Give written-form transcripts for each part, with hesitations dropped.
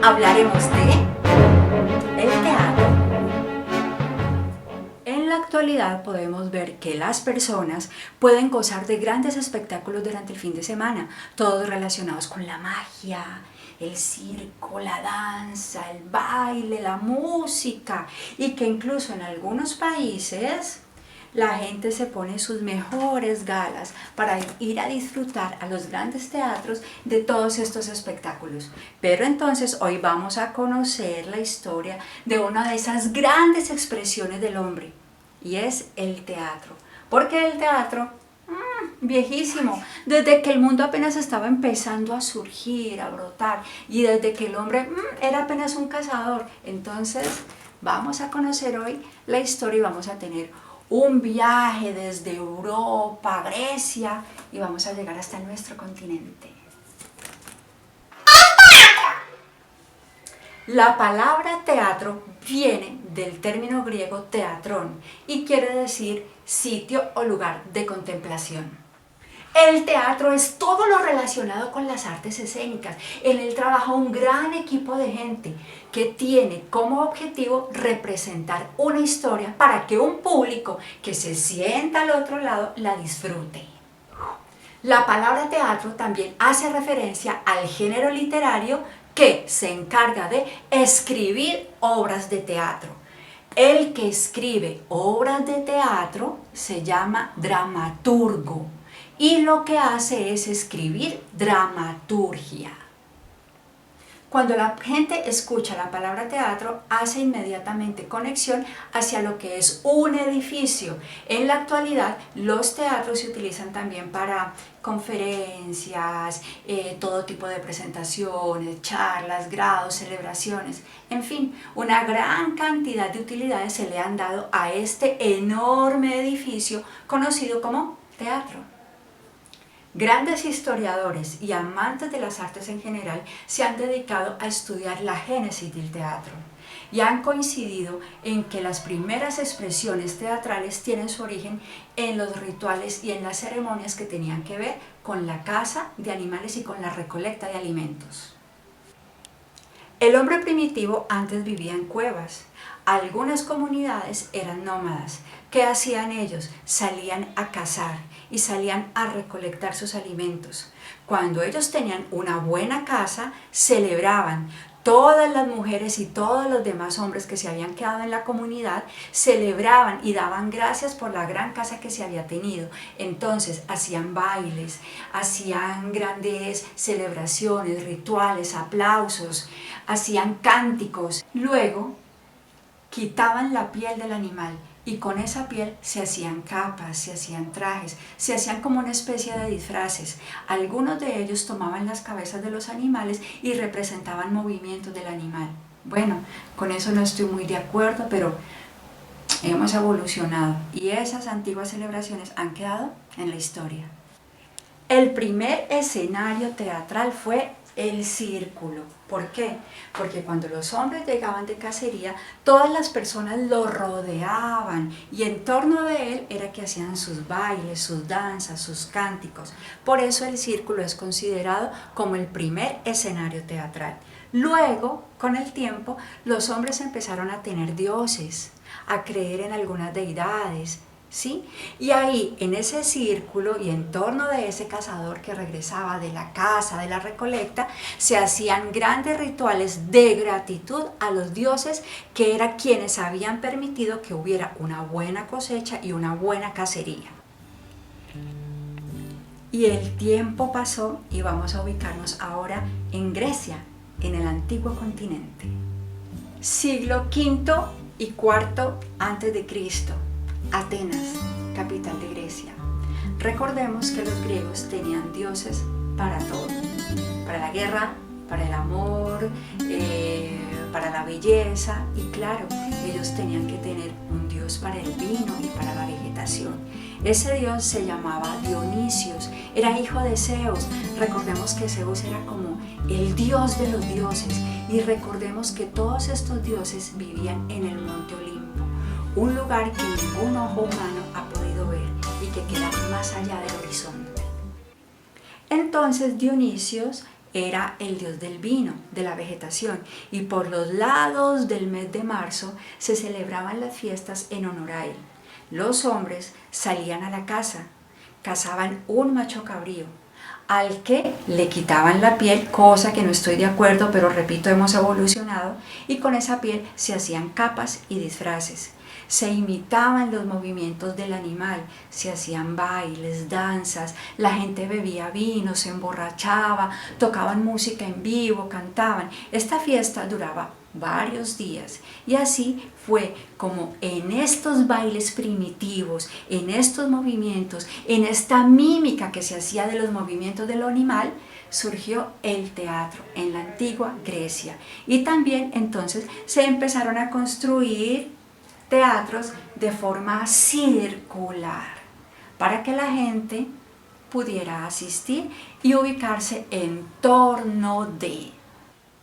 hablaremos de el teatro. En la actualidad podemos ver que las personas pueden gozar de grandes espectáculos durante el fin de semana, todos relacionados con la magia, el circo, la danza, el baile, la música, y que incluso en algunos países la gente se pone sus mejores galas para ir a disfrutar a los grandes teatros de todos estos espectáculos. Pero entonces hoy vamos a conocer la historia de una de esas grandes expresiones del hombre, y es el teatro. Porque el teatro, viejísimo, desde que el mundo apenas estaba empezando a surgir, a brotar, y desde que el hombre era apenas un cazador. Entonces vamos a conocer hoy la historia y vamos a tener un viaje desde Europa, Grecia, y vamos a llegar hasta nuestro continente. La palabra teatro viene del término griego teatrón y quiere decir sitio o lugar de contemplación. El teatro es todo lo relacionado con las artes escénicas. En él trabaja un gran equipo de gente que tiene como objetivo representar una historia para que un público que se sienta al otro lado la disfrute. La palabra teatro también hace referencia al género literario que se encarga de escribir obras de teatro. El que escribe obras de teatro se llama dramaturgo. Y lo que hace es escribir dramaturgia. Cuando la gente escucha la palabra teatro, hace inmediatamente conexión hacia lo que es un edificio. En la actualidad, los teatros se utilizan también para conferencias, todo tipo de presentaciones, charlas, grados, celebraciones. En fin, una gran cantidad de utilidades se le han dado a este enorme edificio conocido como teatro. Grandes historiadores y amantes de las artes en general se han dedicado a estudiar la génesis del teatro y han coincidido en que las primeras expresiones teatrales tienen su origen en los rituales y en las ceremonias que tenían que ver con la caza de animales y con la recolecta de alimentos. El hombre primitivo antes vivía en cuevas. Algunas comunidades eran nómadas. ¿Qué hacían ellos? Salían a cazar y salían a recolectar sus alimentos. Cuando ellos tenían una buena caza, celebraban. Todas las mujeres y todos los demás hombres que se habían quedado en la comunidad celebraban y daban gracias por la gran caza que se había tenido. Entonces hacían bailes, hacían grandes celebraciones, rituales, aplausos, hacían cánticos. Luego quitaban la piel del animal y con esa piel se hacían capas, se hacían trajes, se hacían como una especie de disfraces. Algunos de ellos tomaban las cabezas de los animales y representaban movimientos del animal. Bueno, con eso no estoy muy de acuerdo, pero hemos evolucionado y esas antiguas celebraciones han quedado en la historia. El primer escenario teatral fue el círculo. ¿Por qué? Porque cuando los hombres llegaban de cacería, todas las personas lo rodeaban y en torno de él era que hacían sus bailes, sus danzas, sus cánticos. Por eso el círculo es considerado como el primer escenario teatral. Luego, con el tiempo, los hombres empezaron a tener dioses, a creer en algunas deidades, ¿sí? Y ahí, en ese círculo y en torno de ese cazador que regresaba de la caza, de la recolecta, se hacían grandes rituales de gratitud a los dioses que eran quienes habían permitido que hubiera una buena cosecha y una buena cacería. Y el tiempo pasó y vamos a ubicarnos ahora en Grecia, en el antiguo continente. Siglo V y IV antes de Cristo. Atenas, capital de Grecia. Recordemos que los griegos tenían dioses para todo, para la guerra, para el amor, para la belleza y claro, ellos tenían que tener un dios para el vino y para la vegetación. Ese dios se llamaba Dionisios, era hijo de Zeus. Recordemos que Zeus era como el dios de los dioses y recordemos que todos estos dioses vivían en el monte Olimpo, un lugar que ningún ojo humano ha podido ver y que queda más allá del horizonte. Entonces Dionisios era el dios del vino, de la vegetación, y por los lados del mes de marzo se celebraban las fiestas en honor a él. Los hombres salían a la caza, cazaban un macho cabrío, al que le quitaban la piel, cosa que no estoy de acuerdo, pero repito, hemos evolucionado, y con esa piel se hacían capas y disfraces. Se imitaban los movimientos del animal, se hacían bailes, danzas, la gente bebía vino, se emborrachaba, tocaban música en vivo, cantaban. Esta fiesta duraba varios días y así fue como en estos bailes primitivos, en estos movimientos, en esta mímica que se hacía de los movimientos del animal, surgió el teatro en la antigua Grecia. Y también entonces se empezaron a construir teatros de forma circular para que la gente pudiera asistir y ubicarse en torno de.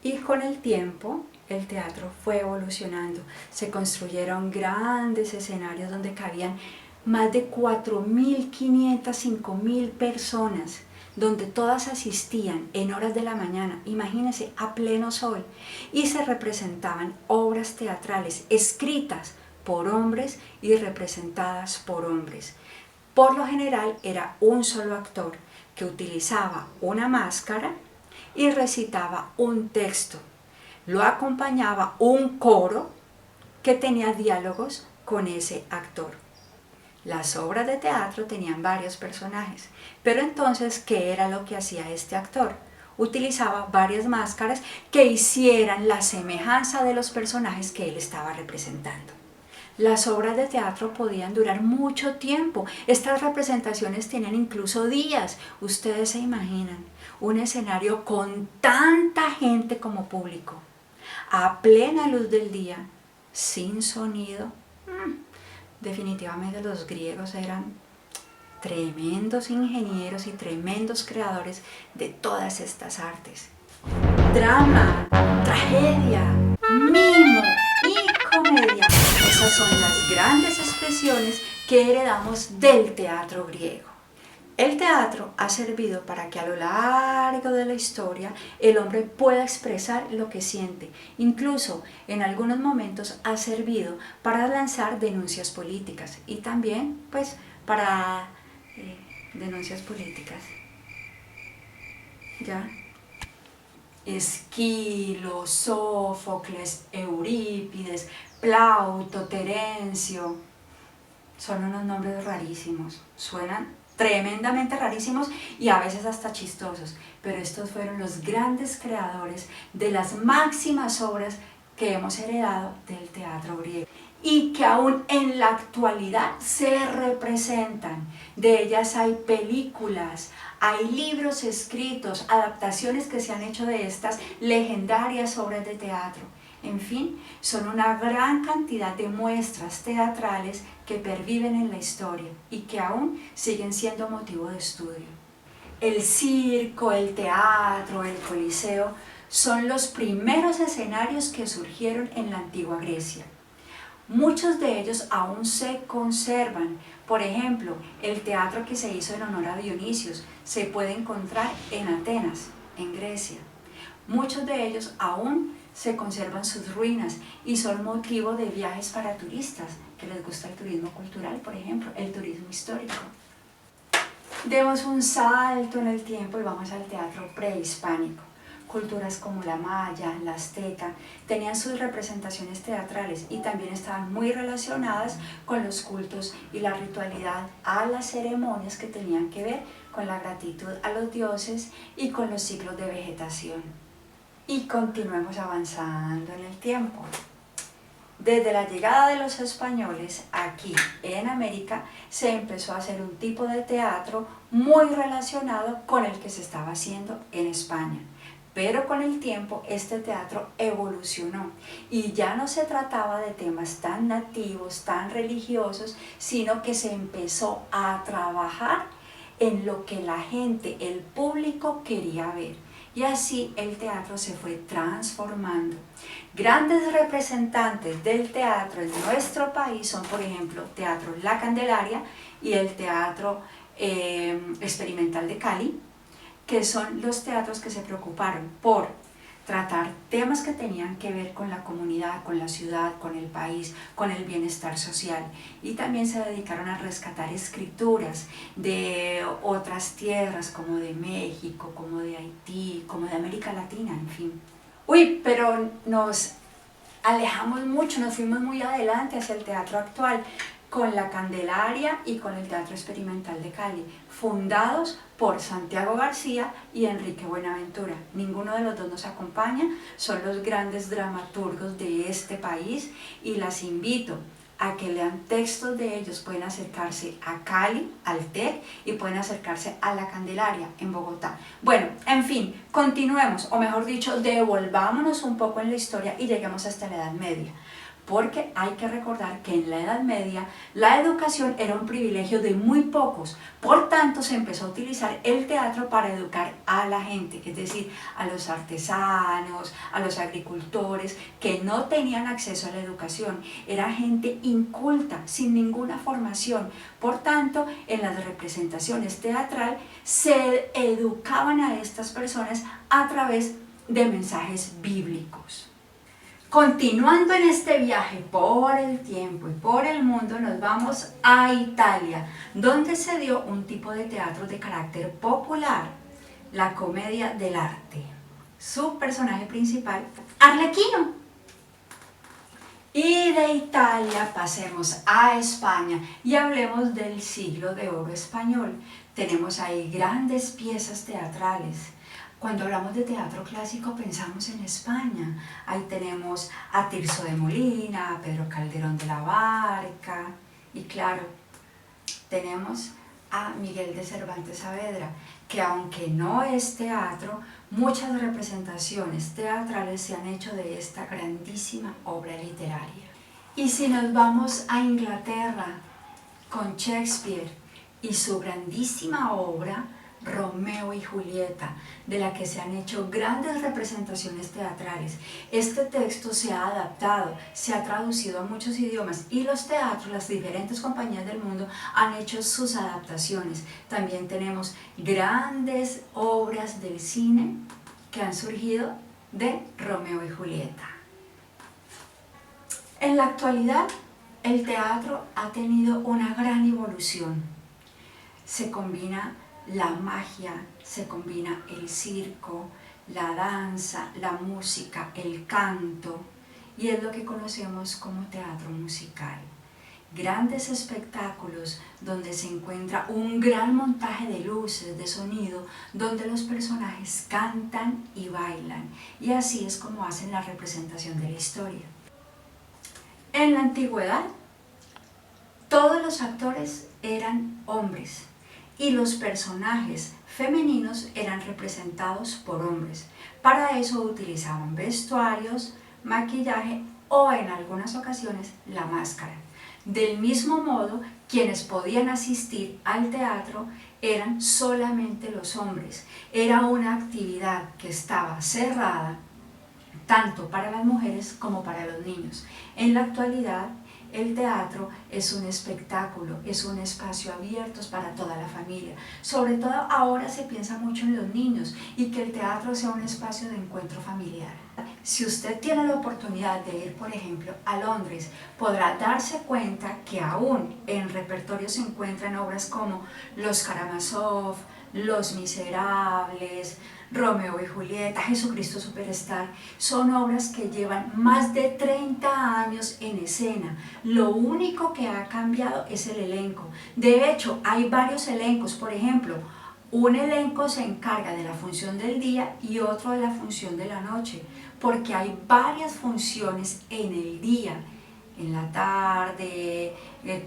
Y con el tiempo el teatro fue evolucionando, se construyeron grandes escenarios donde cabían más de 4.500, 5.000 personas, donde todas asistían en horas de la mañana, imagínense, a pleno sol, y se representaban obras teatrales escritas por hombres y representadas por hombres. Por lo general era un solo actor que utilizaba una máscara y recitaba un texto. Lo acompañaba un coro que tenía diálogos con ese actor. Las obras de teatro tenían varios personajes, pero entonces, ¿qué era lo que hacía este actor? Utilizaba varias máscaras que hicieran la semejanza de los personajes que él estaba representando. Las obras de teatro podían durar mucho tiempo. Estas representaciones tenían incluso días. Ustedes se imaginan un escenario con tanta gente como público, a plena luz del día, sin sonido. Definitivamente los griegos eran tremendos ingenieros y tremendos creadores de todas estas artes. Drama, tragedia, mimo y comedia. Esas son las grandes expresiones que heredamos del teatro griego. El teatro ha servido para que a lo largo de la historia el hombre pueda expresar lo que siente. Incluso en algunos momentos ha servido para lanzar denuncias políticas y también pues para denuncias políticas. ¿Ya? Esquilo, Sófocles, Eurípides, Plauto, Terencio, son unos nombres rarísimos, suenan tremendamente rarísimos y a veces hasta chistosos, pero estos fueron los grandes creadores de las máximas obras que hemos heredado del teatro griego y que aún en la actualidad se representan. De ellas hay películas, hay libros escritos, adaptaciones que se han hecho de estas legendarias obras de teatro. En fin, son una gran cantidad de muestras teatrales que perviven en la historia y que aún siguen siendo motivo de estudio. El circo, el teatro, el coliseo son los primeros escenarios que surgieron en la antigua Grecia. Muchos de ellos aún se conservan. Por ejemplo, el teatro que se hizo en honor a Dionisios se puede encontrar en Atenas, en Grecia. Muchos de ellos aún se conservan sus ruinas y son motivo de viajes para turistas que les gusta el turismo cultural, por ejemplo, el turismo histórico. Demos un salto en el tiempo y vamos al teatro prehispánico. Culturas como la maya, la azteca, tenían sus representaciones teatrales y también estaban muy relacionadas con los cultos y la ritualidad a las ceremonias que tenían que ver con la gratitud a los dioses y con los ciclos de vegetación. Y continuemos avanzando en el tiempo. Desde la llegada de los españoles aquí en América se empezó a hacer un tipo de teatro muy relacionado con el que se estaba haciendo en España. Pero con el tiempo este teatro evolucionó y ya no se trataba de temas tan nativos, tan religiosos, sino que se empezó a trabajar en lo que la gente, el público quería ver. Y así el teatro se fue transformando. Grandes representantes del teatro en nuestro país son, por ejemplo, Teatro La Candelaria y el Teatro Experimental de Cali, que son los teatros que se preocuparon por tratar temas que tenían que ver con la comunidad, con la ciudad, con el país, con el bienestar social. Y también se dedicaron a rescatar escrituras de otras tierras, como de México, como de Haití, como de América Latina, en fin. Uy, pero nos alejamos mucho, nos fuimos muy adelante hacia el teatro actual, con la Candelaria y con el Teatro Experimental de Cali, fundados por Santiago García y Enrique Buenaventura. Ninguno de los dos nos acompaña, son los grandes dramaturgos de este país y las invito a que lean textos de ellos. Pueden acercarse a Cali, al TEC, y pueden acercarse a la Candelaria en Bogotá. Bueno, en fin, continuemos, o mejor dicho, devolvámonos un poco en la historia y lleguemos hasta la Edad Media. Porque hay que recordar que en la Edad Media la educación era un privilegio de muy pocos, por tanto se empezó a utilizar el teatro para educar a la gente, es decir, a los artesanos, a los agricultores que no tenían acceso a la educación, era gente inculta, sin ninguna formación, por tanto en las representaciones teatrales se educaban a estas personas a través de mensajes bíblicos. Continuando en este viaje por el tiempo y por el mundo, nos vamos a Italia, donde se dio un tipo de teatro de carácter popular, la comedia dell'arte. Su personaje principal, Arlequino. Y de Italia pasemos a España y hablemos del siglo de oro español. Tenemos ahí grandes piezas teatrales. Cuando hablamos de teatro clásico pensamos en España. Ahí tenemos a Tirso de Molina, a Pedro Calderón de la Barca y claro, tenemos a Miguel de Cervantes Saavedra, que aunque no es teatro, muchas representaciones teatrales se han hecho de esta grandísima obra literaria. Y si nos vamos a Inglaterra con Shakespeare y su grandísima obra Romeo y Julieta, de la que se han hecho grandes representaciones teatrales. Este texto se ha adaptado, se ha traducido a muchos idiomas y los teatros, las diferentes compañías del mundo han hecho sus adaptaciones. También tenemos grandes obras del cine que han surgido de Romeo y Julieta. En la actualidad, el teatro ha tenido una gran evolución. Se combina la magia, se combina el circo, la danza, la música, el canto, y es lo que conocemos como teatro musical. Grandes espectáculos donde se encuentra un gran montaje de luces, de sonido, donde los personajes cantan y bailan, y así es como hacen la representación de la historia. En la antigüedad, todos los actores eran hombres, y los personajes femeninos eran representados por hombres. Para eso utilizaban vestuarios, maquillaje o en algunas ocasiones la máscara. Del mismo modo, quienes podían asistir al teatro eran solamente los hombres. Era una actividad que estaba cerrada tanto para las mujeres como para los niños. En la actualidad, el teatro es un espectáculo, es un espacio abierto para toda la familia. Sobre todo ahora se piensa mucho en los niños y que el teatro sea un espacio de encuentro familiar. Si usted tiene la oportunidad de ir, por ejemplo, a Londres, podrá darse cuenta que aún en repertorio se encuentran obras como Los Karamazov, Los Miserables, Romeo y Julieta, Jesucristo Superstar. Son obras que llevan más de 30 años en escena. Lo único que ha cambiado es el elenco. De hecho, hay varios elencos. Por ejemplo, un elenco se encarga de la función del día y otro de la función de la noche, porque hay varias funciones en el día. En la tarde,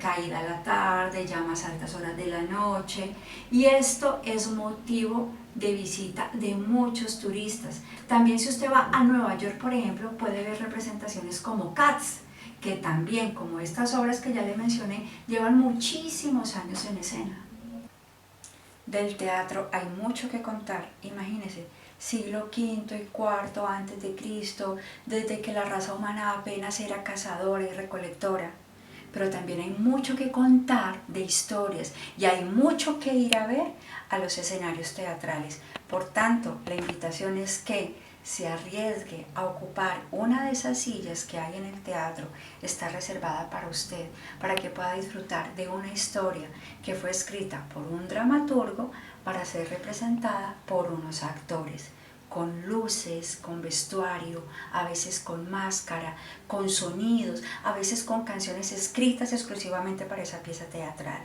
caída la tarde, ya más altas horas de la noche, y esto es motivo de visita de muchos turistas. También si usted va a Nueva York, por ejemplo, puede ver representaciones como Cats, que también, como estas obras que ya le mencioné, llevan muchísimos años en escena. Del teatro hay mucho que contar, imagínense, siglo V y IV a.C., desde que la raza humana apenas era cazadora y recolectora. pero también hay mucho que contar de historias y hay mucho que ir a ver a los escenarios teatrales. Por tanto, la invitación es que se arriesgue a ocupar una de esas sillas que hay en el teatro. Está reservada para usted, para que pueda disfrutar de una historia que fue escrita por un dramaturgo para ser representada por unos actores, con luces, con vestuario, a veces con máscara, con sonidos, a veces con canciones escritas exclusivamente para esa pieza teatral.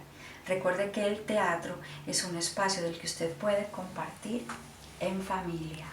Recuerde que el teatro es un espacio del que usted puede compartir en familia.